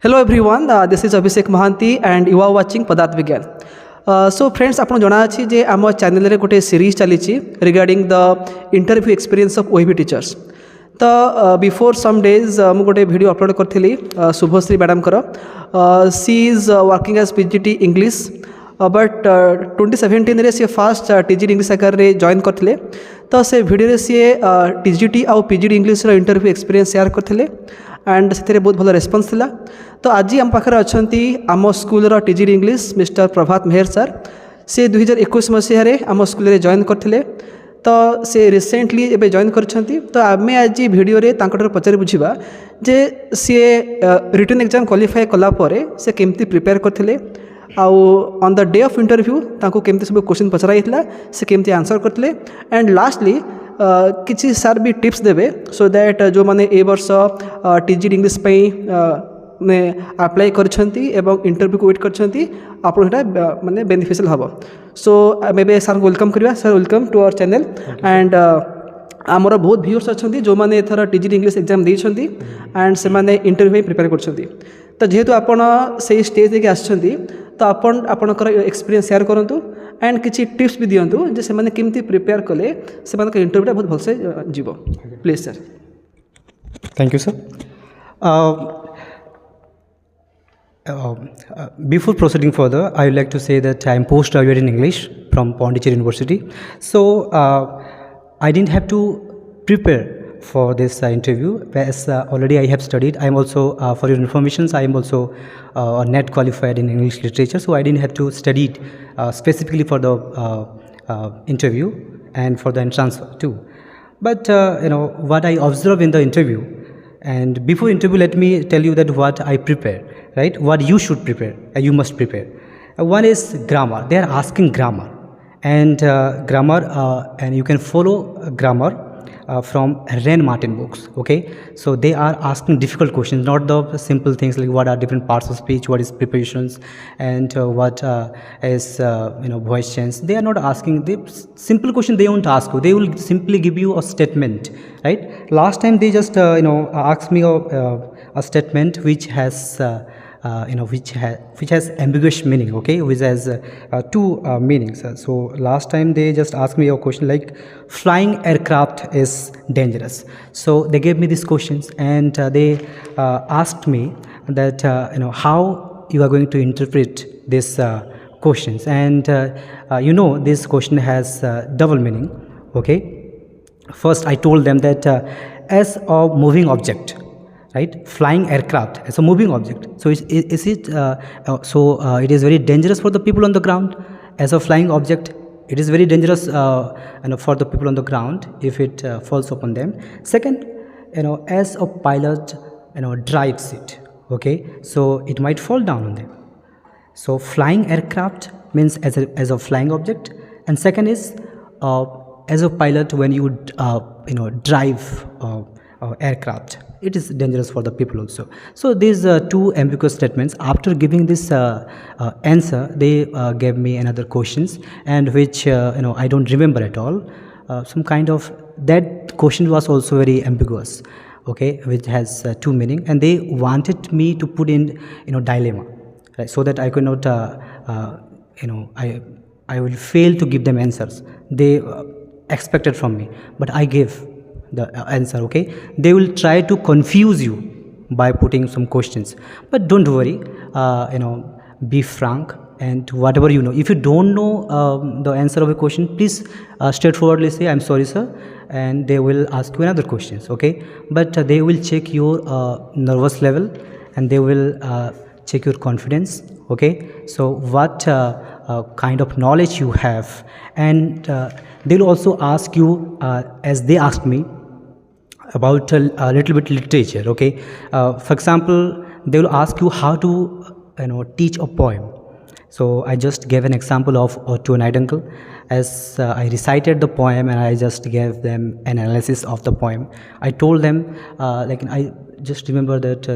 Hello everyone, this is Abhishek Mahanti and you are watching Padat Vigyan. So friends, आपको जना अछि जे आम channel रे गोटे सीरीज चली regarding the interview experience of OAV teachers. तो बिफोर सम डेज मु गोटे वीडियो अपलोड करथिली शुभश्री मैडम कर. She is working as PGT English but 2017 रे सी फास्ट टीजीटी इंग्लिश आकार रे जॉइन करथिले. तो से वीडियो रे सी टीजीटी आउ पीजीटी इंग्लिश रो इंटरव्यू एक्सपीरियंस शेयर करथिले एंड से बहुत भल रेस्पॉन्स थिला. तो आज आम पाखे अच्छा आम स्कूल टीजीटी इंग्लिश मिस्टर प्रभात मेहर सर. से 2021 मसीह आम स्कूल जॉइन करथिले. तो से रिसेंटली एबे जॉइन करछंती. तो आम आज वीडियो रे तांकर पचारि बुझिबा जे सी रिटन एग्जाम क्वालिफाई कला परे से केमती प्रिपेयर करथिले आउ on the day of interview तांको केमती सब क्वेश्चन पचराइतला से केमती आंसर करथिले. एंड लास्टली किसी सार भी टिप्स देवे सो दैट जो माने ए वर्ष टीजीटी इंग्लिश ने अप्लाई करछंती एवं इंटरव्यू को वेट करछंती आपन माने बेनिफिशियल हबो. सो मेबे सर वेलकम करबा. Sir welcome to our channel. And आमर बहुत व्यूअर्स अच्छी जो मैंने एथर टीजीटी इंग्लिश एग्जाम देइछंती एंड से माने इंटरव्यू प्रिपेयर करछंती. तो जेहेतु आपण से स्टेज देके आछंती तो आपणकर एक्सपीरियंस शेयर करंतु एंड किसी टिप्स भी दियंतु जे से माने केमती प्रिपेयर कले से माने इंटरव्यूटा बहुत भलसे जीवो. Please sir. Thank you, sir. Before proceeding further, I would like to say that I am postgraduate in English from Pondicherry University. So I didn't have to prepare for this interview, as already I have studied. I am also, for your information, I am also net qualified in English literature. So I didn't have to study specifically for the interview and for the entrance too. But what I observe in the interview. And before interview, let me tell you that what I prepare, right? What you should prepare, you must prepare. One is grammar. They are asking grammar, and grammar, and you can follow grammar from Ren Martin books. Okay, so they are asking difficult questions, not the simple things like what are different parts of speech, what is prepositions, and what is voice change. They are not asking the simple question. They won't ask you. They will simply give you a statement, right? Last time they just asked me a statement which has which has ambiguous meaning, okay, which has two meanings. So last time they just asked me a question like flying aircraft is dangerous. So they gave me these questions and they asked me that how you are going to interpret these questions. And this question has double meaning. Okay, first I told them that as a moving object, right, flying aircraft as a moving object, so is it it is very dangerous for the people on the ground. As a flying object, it is very dangerous for the people on the ground if it falls upon them. Second, as a pilot drives it, okay, so it might fall down on them. So flying aircraft means as a flying object, and second is as a pilot when you drive aircraft, it is dangerous for the people also. So these two ambiguous statements. After giving this answer, they gave me another questions, and which I don't remember at all. Some kind of that question was also very ambiguous, okay, which has two meaning, and they wanted me to put in dilemma, right, so that I could not I will fail to give them answers they expected from me, but I gave the answer. Okay, they will try to confuse you by putting some questions, but don't worry, be frank, and whatever if you don't know the answer of a question, please straightforwardly say I'm sorry sir, and they will ask you another questions. Okay, but they will check your nervous level, and they will check your confidence. Okay, so what kind of knowledge you have, and they will also ask you as they asked me about a little bit literature. Okay, for example, they will ask you how to teach a poem. So I just gave an example of To a Nightingale, as I recited the poem and I just gave them an analysis of the poem. I told them I just remember that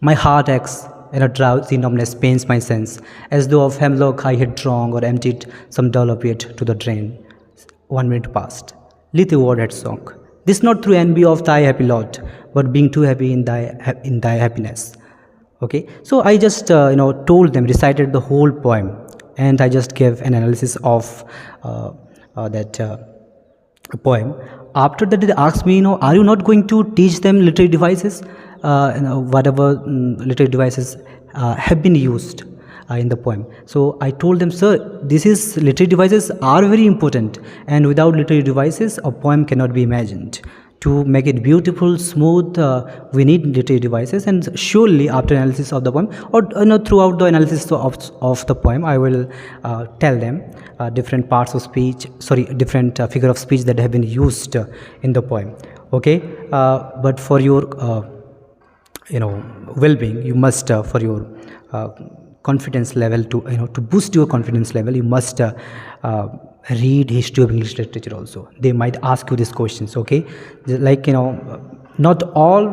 my heart aches and a drowsy numbness pains my sense, as though of hemlock I had drunk or emptied some dull opiate to the drain. 1 minute passed. Little word had sunk. This not through envy of thy happy lot, but being too happy in thy happiness. Okay, so I just told them, recited the whole poem, and I just gave an analysis of that poem. After that, they asked me, are you not going to teach them literary devices? Whatever literary devices have been used in the poem. So I told them, sir, literary devices are very important, and without literary devices, a poem cannot be imagined. To make it beautiful, smooth, we need literary devices, and surely after analysis of the poem, or throughout the analysis of the poem, I will tell them different parts of speech, different figure of speech that have been used in the poem. Okay, but for your well-being, you must for your confidence level, to boost your confidence level, you must read history of English literature also. They might ask you these questions. Okay, like not all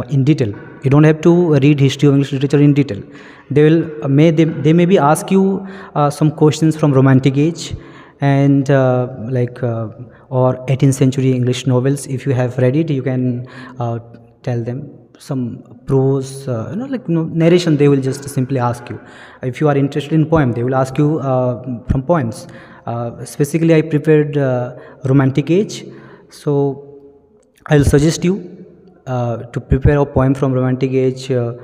in detail. You don't have to read history of English literature in detail. They may ask you some questions from Romantic age, and or 18th century English novels. If you have read it, you can tell them some prose, narration. They will just simply ask you. If you are interested in poem, they will ask you from poems. Specifically, I prepared Romantic age, so I'll suggest you to prepare a poem from Romantic age, a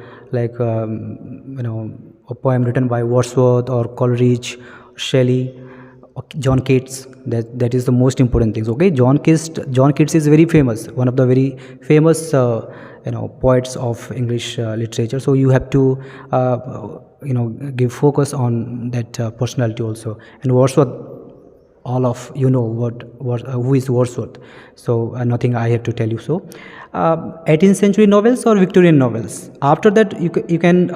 poem written by Wordsworth or Coleridge, Shelley, John Keats. That is the most important things. Okay, John Keats is very famous, one of the very famous poets of English literature. So you have to give focus on that personality also. And Wordsworth, all of who is Wordsworth, so nothing I have to tell you. So 18th century novels or Victorian novels. After that, you can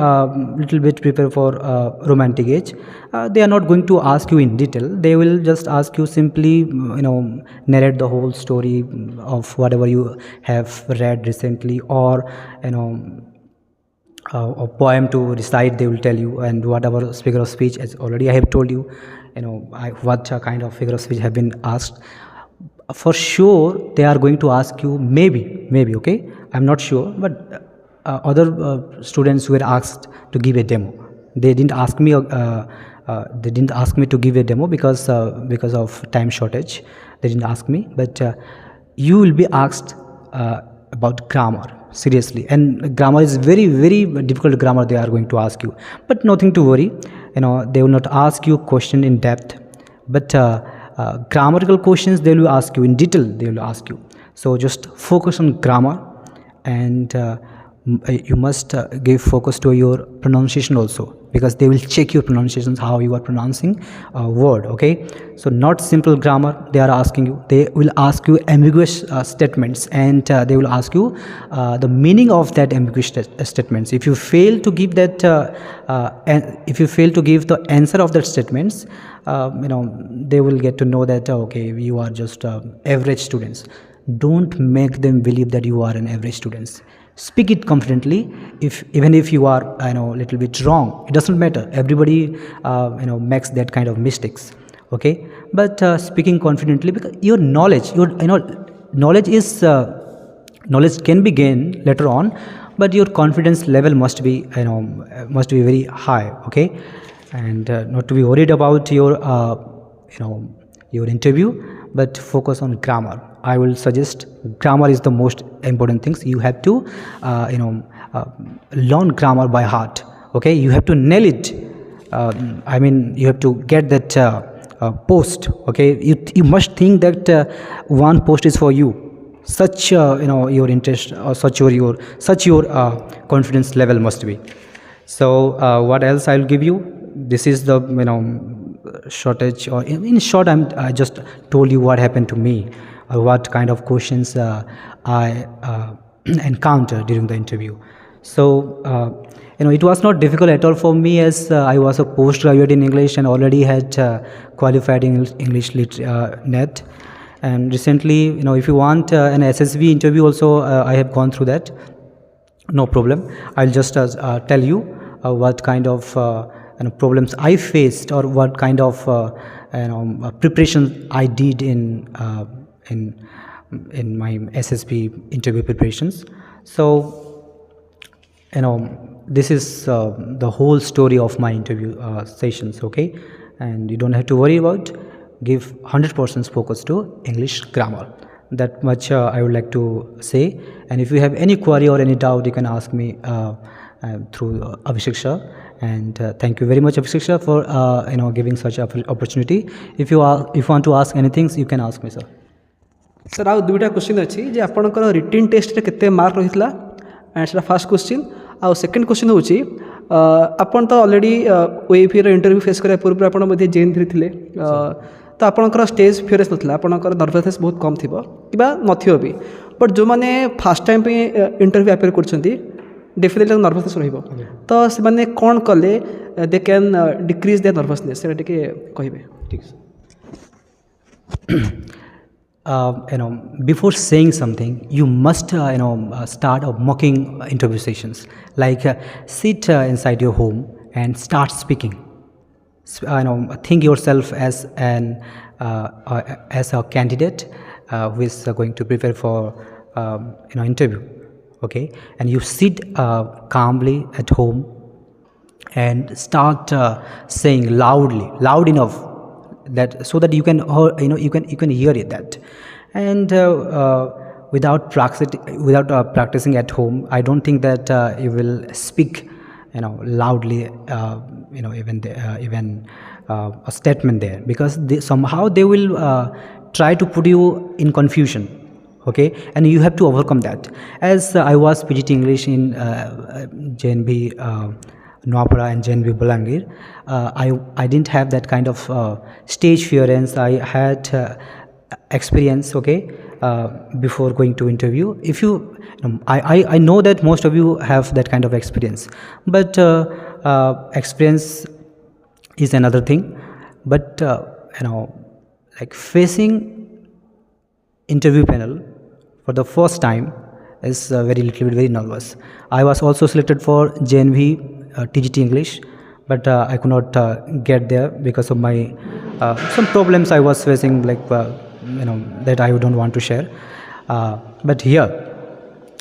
little bit prepare for Romantic age. They are not going to ask you in detail. They will just ask you simply narrate the whole story of whatever you have read recently, or a poem to recite. They will tell you, and whatever figure of speech, as already I have told you, what kind of figure of speech have been asked. For sure they are going to ask you, maybe, okay, I'm not sure, but other students were asked to give a demo. They didn't ask me to give a demo because of time shortage. They didn't ask me, but you will be asked about grammar, seriously. And grammar is very, very difficult grammar they are going to ask you, but nothing to worry. They will not ask you question in depth, but grammatical questions they will ask you in detail. They will ask you. So just focus on grammar, and you must give focus to your pronunciation also, because they will check your pronunciations, how you are pronouncing a word. Okay, so not simple grammar they are asking you. They will ask you ambiguous statements, and they will ask you the meaning of that ambiguous statements. If you fail to give that if you fail to give the answer of that statements, they will get to know that okay, you are just average students. Don't make them believe that you are an average students. Speak it confidently. Even if you are little bit wrong, it doesn't matter. Everybody makes that kind of mistakes. Okay, but speaking confidently, because your knowledge can be gained later on, but your confidence level must be very high. Okay, and not to be worried about your interview, but focus on grammar. I will suggest grammar is the most important things. You have to learn grammar by heart. Okay, you have to nail it. You have to get that post. Okay, you must think that one post is for you. Such your interest, or such your confidence level must be. So what else I'll give you? This is the shortage, or in short, I just told you what happened to me, or what kind of questions I encountered during the interview. So it was not difficult at all for me, as I was a postgraduate in English and already had qualified in English NET. And recently, if you want an SSB interview also, I have gone through that. No problem. I'll just tell you what kind of problems I faced, or what kind of preparation I did in in my SSB interview preparations. So this is the whole story of my interview sessions, okay? And you don't have to worry about, give 100% focus to English grammar. That much I would like to say. And if you have any query or any doubt, you can ask me through Abhishek Shah. And thank you very much, Abhishek Shah, for giving such opportunity. If you want to ask anything, you can ask me, sir. Sir आउ दुईटा question अच्छी जे आपंकर written test केते mark रही and से first question आउ second question हूँ आपन तो ऑलरेडी ओएफी इंटरव्यू फेस करा पूर्व आप जेन थे तो आपंकर स्टेज फियरनेस नाला आपंकर नर्भसनेस बहुत कम थी कि नथियो भी बट जो मैंने फास्ट टाइम पे इंटरव्यू अपेयर कर डेफिनेटली नर्भसनेस रहिबो तो से माने कौन कले they can decrease there nervousness से कहिबे ठीक before saying something, you must start mocking interview sessions, like sit inside your home and start speaking. Think yourself as a candidate who is going to prepare for interview, okay? And you sit calmly at home and start saying loud enough that so that you can hear it that. And without practicing at home, I don't think that you will speak loudly even a statement there, because somehow they will try to put you in confusion, okay? And you have to overcome that. As I was PGT English in JNB Noapara and JNB Balangir, I didn't have that kind of stage fearance. I had experience, okay, before going to interview. If you, I know that most of you have that kind of experience, but experience is another thing. But like facing interview panel for the first time is very nervous. I was also selected for JNV TGT English, but I could not get there because of my some problems I was facing, like that I don't want to share. But here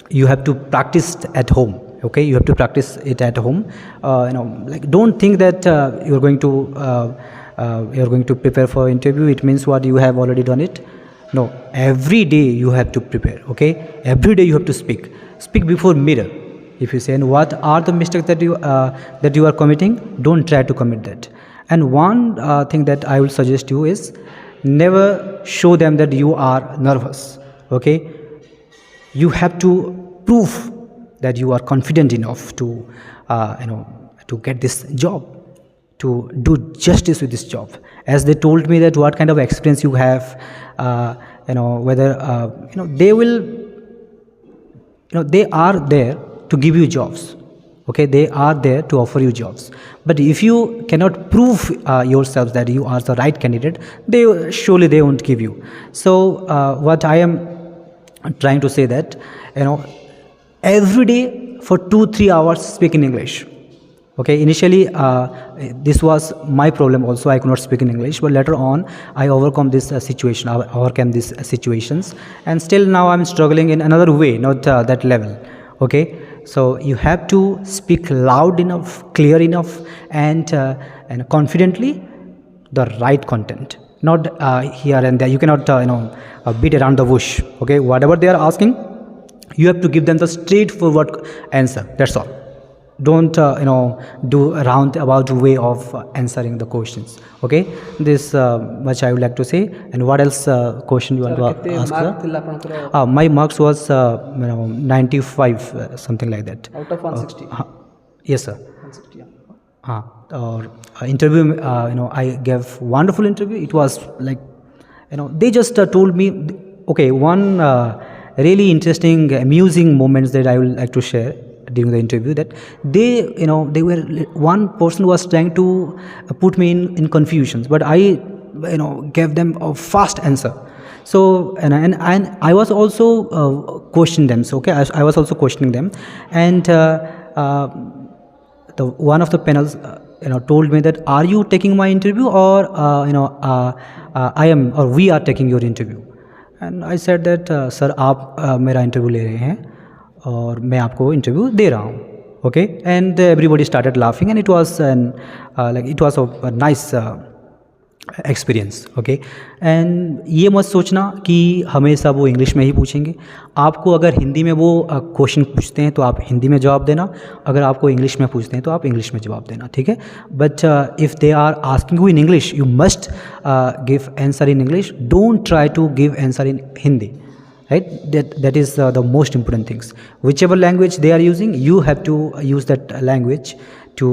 you have to practice at home, okay? You have to practice it at home. Like don't think that you're going to prepare for interview. It means what you have already done it. No, every day you have to prepare, okay? Every day you have to speak before mirror. If you say, and what are the mistakes that you are committing, don't try to commit that. And one thing that I will suggest you is never show them that you are nervous, okay? You have to prove that you are confident enough to to get this job, to do justice with this job. As they told me that what kind of experience you have, whether they will, they are there to give you jobs, okay? They are there to offer you jobs. But if you cannot prove yourself that you are the right candidate, they won't give you. So what I am trying to say that every day for 2-3 hours speak in English, okay? Initially this was my problem also. I could not speak in English, but later on I overcome this situation. I overcame these situations, and still now I'm struggling in another way, not that level, okay? So you have to speak loud enough, clear enough, and confidently the right content, not here and there. You cannot beat around the bush, okay? Whatever they are asking, you have to give them the straightforward answer. That's all. Don't do a roundabout way of answering the questions, okay? This much I would like to say. And what else question you want to ask? My marks was 95, something like that. Out of 160? Yes, sir. 160, yeah. Or interview, I gave wonderful interview. It was like, they just told me, okay, one really interesting, amusing moments that I would like to share during the interview, that they were, one person was trying to put me in confusions, but I gave them a fast answer. So and I was also questioning them. So okay, I was also questioning them, and the one of the panels told me that, are you taking my interview, or I am, or we are taking your interview? And I said that sir आप मेरा interview ले रहे हैं और मैं आपको interview दे रहा हूँ. Okay, and everybody started laughing, and it was a nice experience. Okay, and ये मत सोचना कि हमेशा वो इंग्लिश में ही पूछेंगे. आपको अगर हिंदी में वो क्वेश्चन पूछते हैं तो आप हिंदी में जवाब देना, अगर आपको इंग्लिश में पूछते हैं तो आप इंग्लिश में जवाब देना, ठीक है. But if they are asking you in English, you must give answer in English. Don't try to give answer in Hindi. Right, that is the most important things. Whichever language they are using, you have to use that language to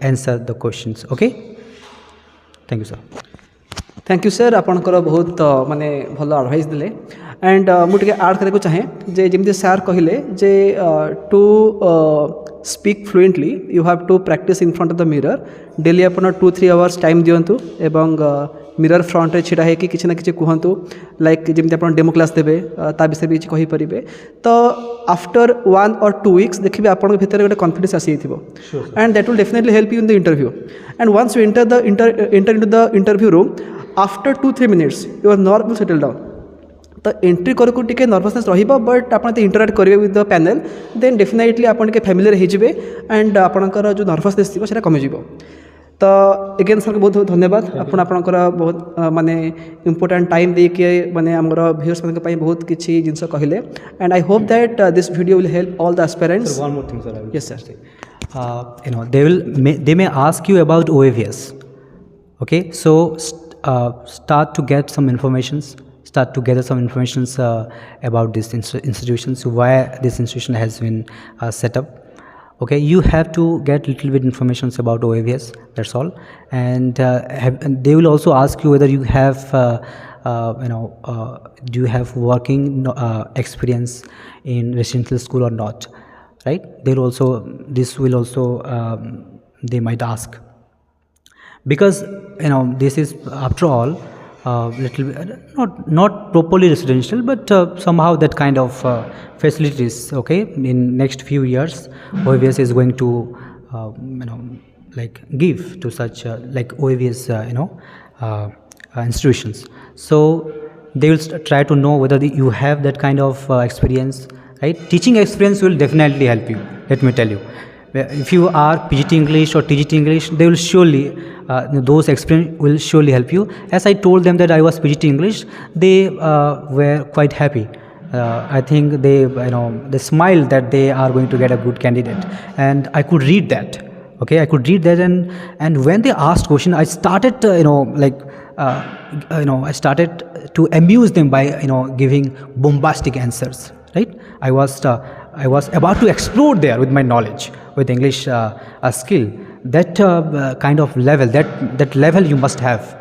answer the questions. Okay, thank you sir. Thank you sir, आपणकर बहुत माने भल advice देले. And मुझे आड करने को चाहे जे जमी सर कहले जे to speak fluently you have to practice in front of the mirror. Daily आप 2-3 आवर्स टाइम दिंतु एवं मिरर फ्रंट रे छिड़ा है कि किसी ना कि कहतु लाइक जमी आप डेमो क्लास देवे ता विषय भी किसी कहींपारे. तो आफ्टर 1 or 2 weeks देखिए आपन भीतर गोटे कॉन्फिडेंस आसी and that will definitely help you in the interview. And once you enter into the interview room after 2-3 minutes your nerve will settle down. तो एंट्री करको टिके नर्वसनेस रहिबा, बट आप इंटराक्ट करेंगे with the panel then definitely आप familiar होइजिबे and आपणकर जो नर्वसनेस थी सेटा कमिजिबो. तो एगेन सर बहुत बहुत धन्यवाद. आपणकर बहुत माने इंपोर्टेंट टाइम देके माने हमर व्यूअर्स मन के बहुत किछि जिंस कहले. And I hope that this video will help all the aspirants. One more thing, sir. Yes, sir. They may ask you about OAVS. Okay, so start to get some informations. Start to gather some informations about these institutions, why this institution has been set up. Okay, you have to get little bit information about OAVS, that's all. And they will also ask you whether you have do you have working experience in residential school or not, right? This will also they might ask, because this is after all little bit, not properly residential, but somehow that kind of facilities. Okay, in next few years OAVS is going to like give to such like OAVS institutions. So they will try to know whether you have that kind of experience, right? Teaching experience will definitely help you, let me tell you. If you are PGT English or TGT English, they will surely those experience will surely help you. As I told them that I was PGT English, they were quite happy. I think they smiled that they are going to get a good candidate, and I could read that. Okay, I could read that, and when they asked question, I started I started to amuse them by giving bombastic answers. Right, I was about to explode there with my knowledge, with English skill. That kind of level, that level you must have.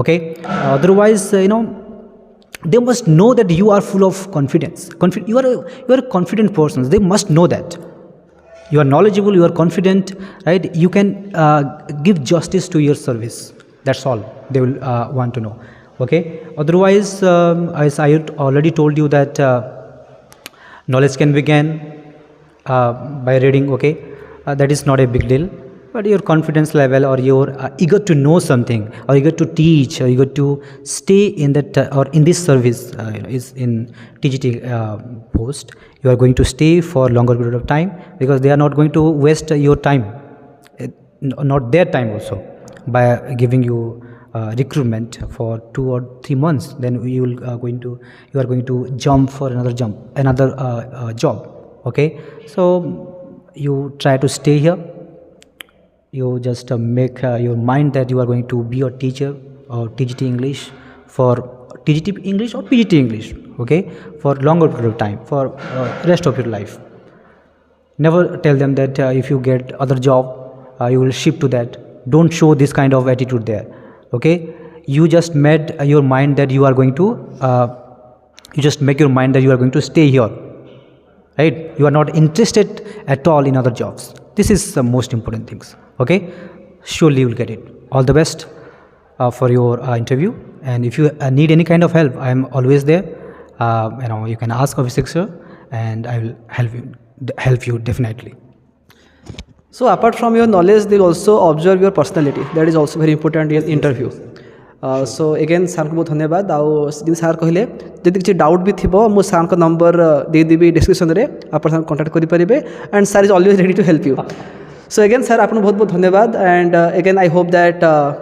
Okay, otherwise they must know that you are full of confidence. You are a confident person. They must know that you are knowledgeable, you are confident, right? You can give justice to your service. That's all they will want to know. Okay, otherwise as I already told you that knowledge can begin by reading. Okay, that is not a big deal, but your confidence level, or you're eager to know something, or eager to teach, or eager to stay in that or in this service is in TGT post. You are going to stay for longer period of time, because they are not going to waste your time, not their time also, by giving you recruitment for 2 or 3 months. Then you are going to jump for another job. Okay, so you try to stay here. You just make your mind that you are going to be a teacher or TGT English, for TGT English or PGT English. Okay, for longer period of time, for rest of your life. Never tell them that if you get other job you will shift to that. Don't show this kind of attitude there. Okay, you just made your mind that you are going to you just make your mind that you are going to stay here, right? You are not interested at all in other jobs. This is the most important things. Okay, surely you will get it. All the best for your interview, and if you need any kind of help, I am always there. You can ask officer, and I will help you definitely. So apart from your knowledge, they will also observe your personality. That is also very important in interview. So again sir को बहुत धन्यवाद आउ सार कहले जदि किसी doubt भी थी मु सार को नंबर देदेवी डिस्क्रिप्शन में आप कांटेक्ट करेंगे and sir is always ready to help you so again sir आपको बहुत बहुत धन्यवाद and again I hope that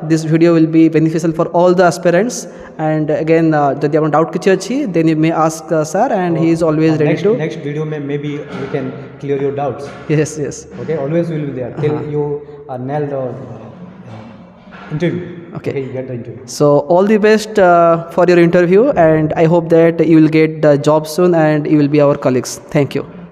this video will be beneficial for all the aspirants and again जदि आप डाउट किसी अच्छी then you may ask sir and he is always ready to next video में may be we can clear your doubts yes yes okay always will be there till you nail the interview. Okay, you get the interview. So all the best for your interview and I hope that you will get the job soon and you will be our colleagues. Thank you.